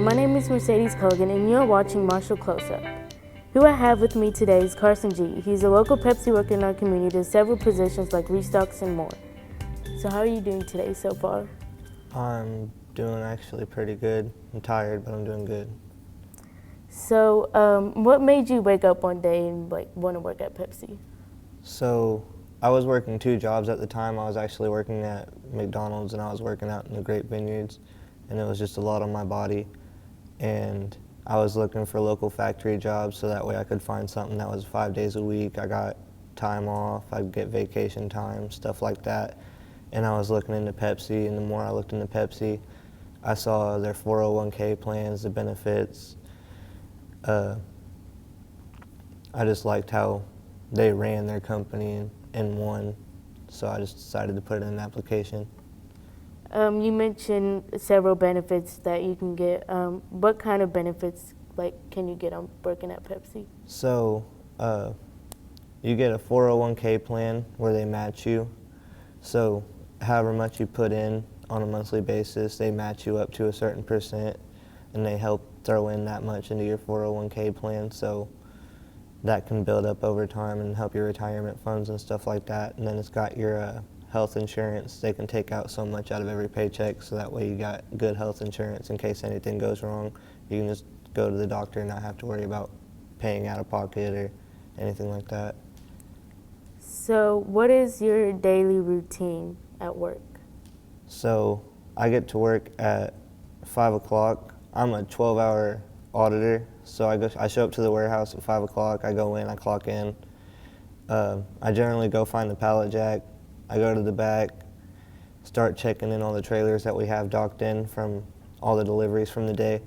my name is Mercedes Kogan, and you're watching Marshall Close-Up. Who I have with me today is Carson G. He's a local Pepsi worker in our community, does several positions like restocks and more. So how are you doing today so far? I'm doing actually pretty good. I'm tired, but I'm doing good. So what made you wake up one day and want to work at Pepsi? So I was working 2 jobs at the time. I was actually working at McDonald's and I was working out in the Grape Vineyards, and it was just a lot on my body. And I was looking for local factory jobs so that way I could find something that was 5 days a week. I got time off, I'd get vacation time, stuff like that. And I was looking into Pepsi, and the more I looked into Pepsi, I saw their 401k plans, the benefits. I just liked how they ran their company and won, so I just decided to put in an application. You mentioned several benefits that you can get. What kind of benefits can you get on working at Pepsi? So you get a 401k plan where they match you. So however much you put in on a monthly basis, they match you up to a certain percent, and they help throw in that much into your 401k plan. So that can build up over time and help your retirement funds and stuff like that. And then it's got your health insurance. They can take out so much out of every paycheck, so that way you got good health insurance in case anything goes wrong. You can just go to the doctor and not have to worry about paying out of pocket or anything like that. So what is your daily routine at work? So I get to work at 5 o'clock. I'm a 12-hour auditor, so I show up to the warehouse at 5 o'clock. I go in, I clock in. I generally go find the pallet jack. I go to the back, start checking in all the trailers that we have docked in from all the deliveries from the day.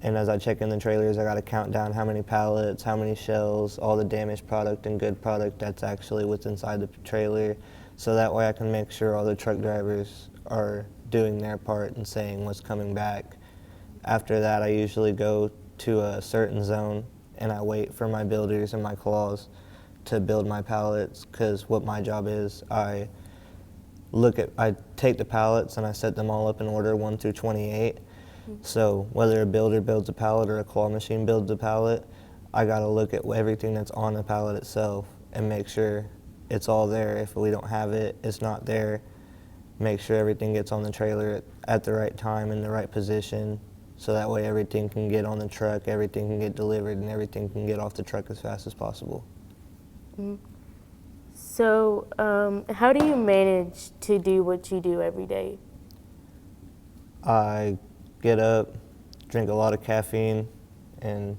And as I check in the trailers, I got to count down how many pallets, how many shells, all the damaged product and good product that's actually what's inside the trailer. So that way I can make sure all the truck drivers are doing their part and saying what's coming back. After that, I usually go to a certain zone and I wait for my builders and my claws to build my pallets, because what my job is, I take the pallets and I set them all up in order 1 through 28. So whether a builder builds a pallet or a claw machine builds a pallet, I got to look at everything that's on the pallet itself and make sure it's all there. If we don't have it, it's not there. Make sure everything gets on the trailer at the right time in the right position, so that way everything can get on the truck, everything can get delivered, and everything can get off the truck as fast as possible. Mm-hmm. So how do you manage to do what you do every day? I get up, drink a lot of caffeine, and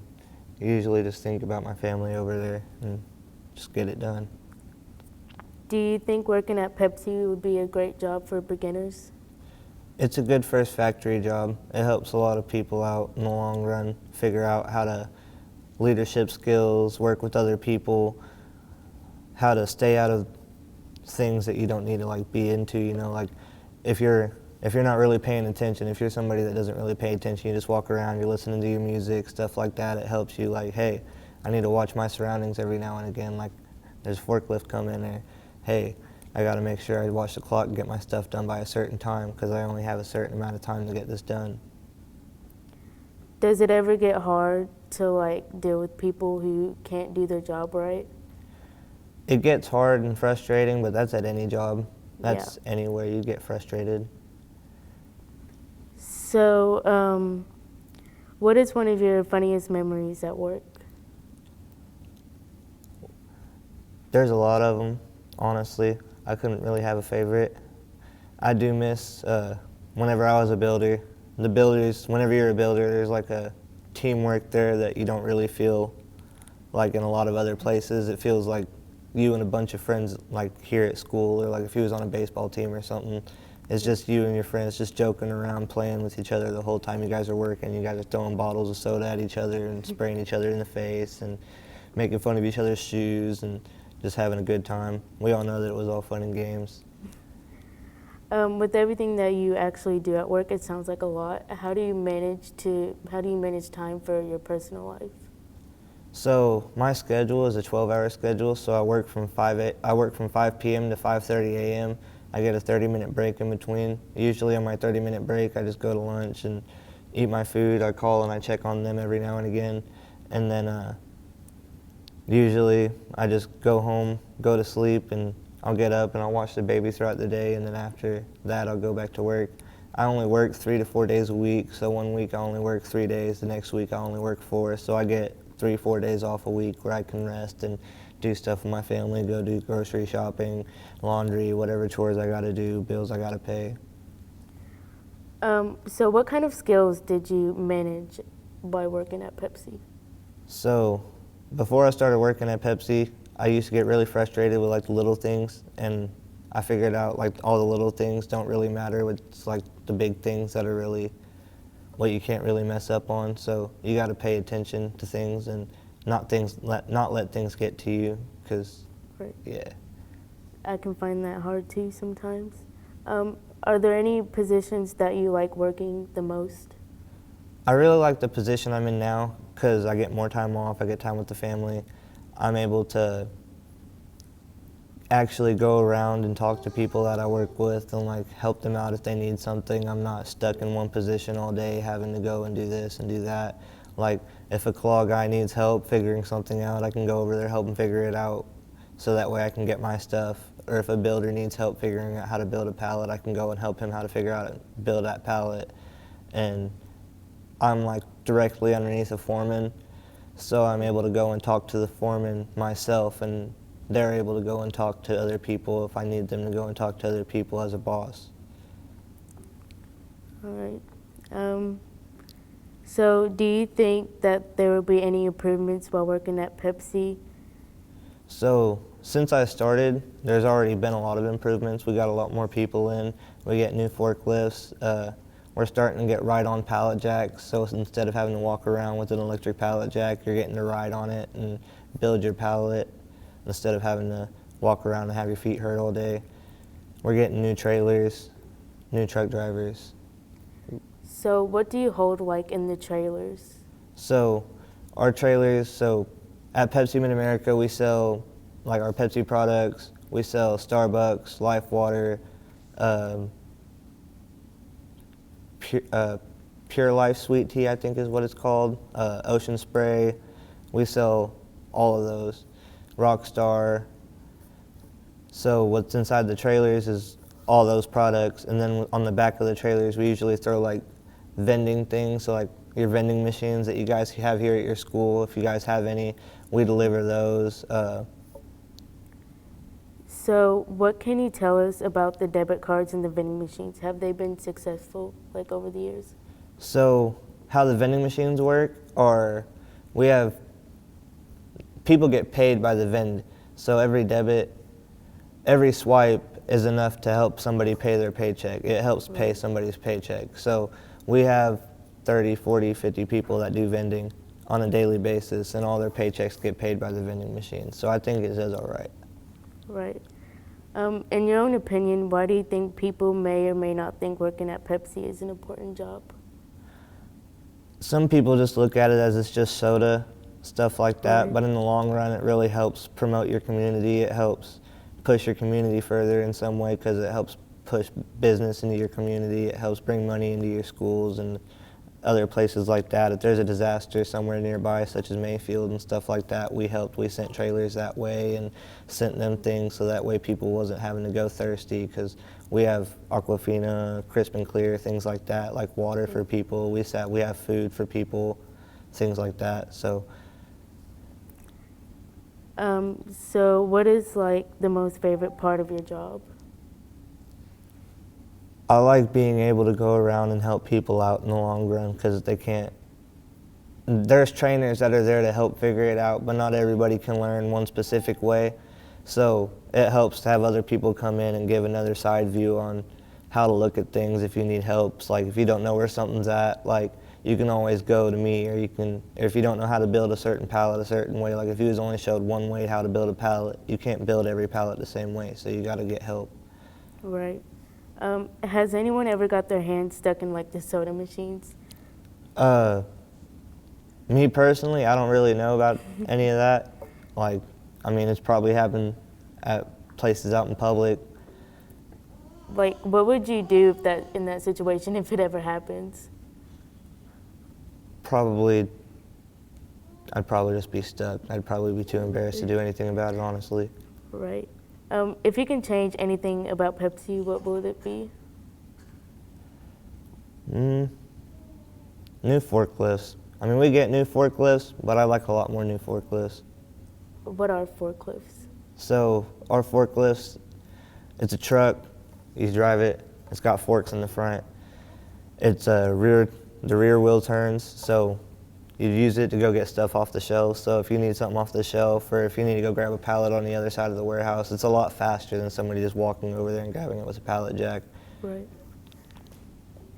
usually just think about my family over there and just get it done. Do you think working at Pepsi would be a great job for beginners? It's a good first factory job. It helps a lot of people out in the long run, figure out how to leadership skills, work with other people, how to stay out of things that you don't need to be into, if you're not really paying attention, if you're somebody that doesn't really pay attention, you just walk around, you're listening to your music, stuff like that, it helps you hey, I need to watch my surroundings every now and again, there's a forklift coming, or hey, I got to make sure I watch the clock and get my stuff done by a certain time, because I only have a certain amount of time to get this done. Does it ever get hard to deal with people who can't do their job right? It gets hard and frustrating, but that's at any job. That's anywhere you get frustrated. So, what is one of your funniest memories at work? There's a lot of them, honestly. I couldn't really have a favorite. I do miss whenever I was a builder. The builders, whenever you're a builder, there's a teamwork there that you don't really feel in a lot of other places. It feels like you and a bunch of friends here at school, or if you was on a baseball team or something. It's just you and your friends just joking around, playing with each other the whole time you guys are working. You guys are throwing bottles of soda at each other and spraying each other in the face and making fun of each other's shoes and just having a good time. We all know that it was all fun and games. With everything that you actually do at work, it sounds like a lot. How do you manage time for your personal life? So my schedule is a 12-hour schedule, so I work from 5 p.m. to 5:30 a.m. I get a 30-minute break in between. Usually on my 30-minute break, I just go to lunch and eat my food. I call and I check on them every now and again. And then usually I just go home, go to sleep, and I'll get up and I'll watch the baby throughout the day, and then after that I'll go back to work. I only work 3 to 4 days a week, so one week I only work 3 days, the next week I only work 4, so I get 3-4 days off a week where I can rest and do stuff with my family, go do grocery shopping, laundry, whatever chores I gotta do, bills I gotta pay. So what kind of skills did you manage by working at Pepsi? So before I started working at Pepsi, I used to get really frustrated with like the little things, and I figured out like all the little things don't really matter. It's like the big things that are really what you can't really mess up on. So you got to pay attention to things and not let things get to you, because Right. yeah. I can find that hard too sometimes. Are there any positions that you like working the most? I really like the position I'm in now because I get more time off, I get time with the family. I'm able to actually go around and talk to people that I work with and like help them out if they need something. I'm not stuck in one position all day having to go and do this and do that. Like if a claw guy needs help figuring something out, I can go over there, help him figure it out, so that way I can get my stuff. Or if a builder needs help figuring out how to build a pallet, I can go and help him how to figure out how to build that pallet. And I'm like directly underneath a foreman, so I'm able to go and talk to the foreman myself, and they're able to go and talk to other people if I need them to go and talk to other people as a boss. All right. So do you think that there will be any improvements while working at Pepsi? So since I started, there's already been a lot of improvements. We got a lot more people in. We get new forklifts. We're starting to get ride-on pallet jacks, so instead of having to walk around with an electric pallet jack, you're getting to ride on it and build your pallet instead of having to walk around and have your feet hurt all day. We're getting new trailers, new truck drivers. So what do you hold like in the trailers? So our trailers, so at Pepsi Mid-America, we sell like our Pepsi products. We sell Starbucks, Life Water, Pure Life Sweet Tea, I think is what it's called, Ocean Spray. We sell all of those, Rockstar. So what's inside the trailers is all those products, and then on the back of the trailers we usually throw like vending things, so like your vending machines that you guys have here at your school, if you guys have any, we deliver those. So what can you tell us about the debit cards and the vending machines? Have they been successful like over the years? So how the vending machines work are, we have, people get paid by the vend. So every swipe is enough to help somebody pay their paycheck. It helps pay somebody's paycheck. So we have 30, 40, 50 people that do vending on a daily basis, and all their paychecks get paid by the vending machine. So I think it does all right. Right. In your own opinion, why do you think people may or may not think working at Pepsi is an important job? Some people just look at it as it's just soda, stuff like that, Right. but in the long run it really helps promote your community. It helps push your community further in some way because it helps push business into your community. It helps bring money into your schools and other places like that. If there's a disaster somewhere nearby, such as Mayfield and stuff like that, we sent trailers that way and sent them things so that way people wasn't having to go thirsty, because we have Aquafina, Crisp and Clear, things like that, like water for people. We have food for people, things like that. So So what is like the most favorite part of your job? I like being able to go around and help people out in the long run, because there's trainers that are there to help figure it out, but not everybody can learn one specific way. So it helps to have other people come in and give another side view on how to look at things if you need help. So like if you don't know where something's at, like you can always go to me, or if you don't know how to build a certain pallet a certain way, like if you was only showed one way how to build a pallet, you can't build every pallet the same way, so you got to get help. Right. Has anyone ever got their hands stuck in like the soda machines? Me personally, I don't really know about any of that. Like, I mean, it's probably happened at places out in public. Like, what would you do in that situation if it ever happens? I'd probably just be stuck. I'd probably be too embarrassed to do anything about it, honestly. Right. If you can change anything about Pepsi, what would it be? New forklifts. I mean, we get new forklifts, but I like a lot more new forklifts. What are forklifts? So our forklifts, it's a truck. You drive it. It's got forks in the front. It's the rear wheel turns, so you use it to go get stuff off the shelf. So if you need something off the shelf, or if you need to go grab a pallet on the other side of the warehouse, it's a lot faster than somebody just walking over there and grabbing it with a pallet jack. Right.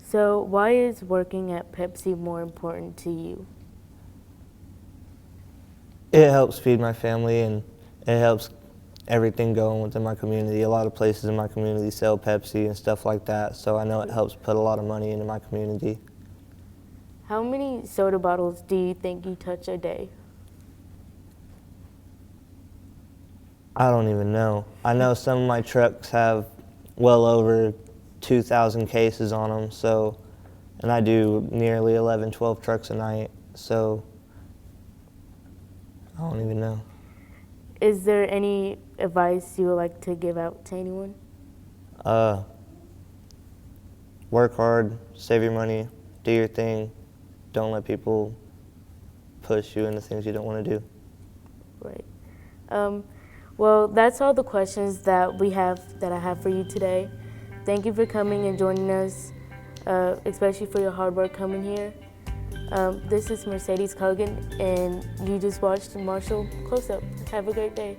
So why is working at Pepsi more important to you? It helps feed my family, and it helps everything going within my community. A lot of places in my community sell Pepsi and stuff like that, so I know it helps put a lot of money into my community. How many soda bottles do you think you touch a day? I don't even know. I know some of my trucks have well over 2,000 cases on them, so, and I do nearly 11, 12 trucks a night, so I don't even know. Is there any advice you would like to give out to anyone? Work hard, save your money, do your thing. Don't let people push you into things you don't want to do. Right. Well, that's all the questions that I have for you today. Thank you for coming and joining us, especially for your hard work coming here. This is Mercedes Cogan, and you just watched Marshall Close Up. Have a great day.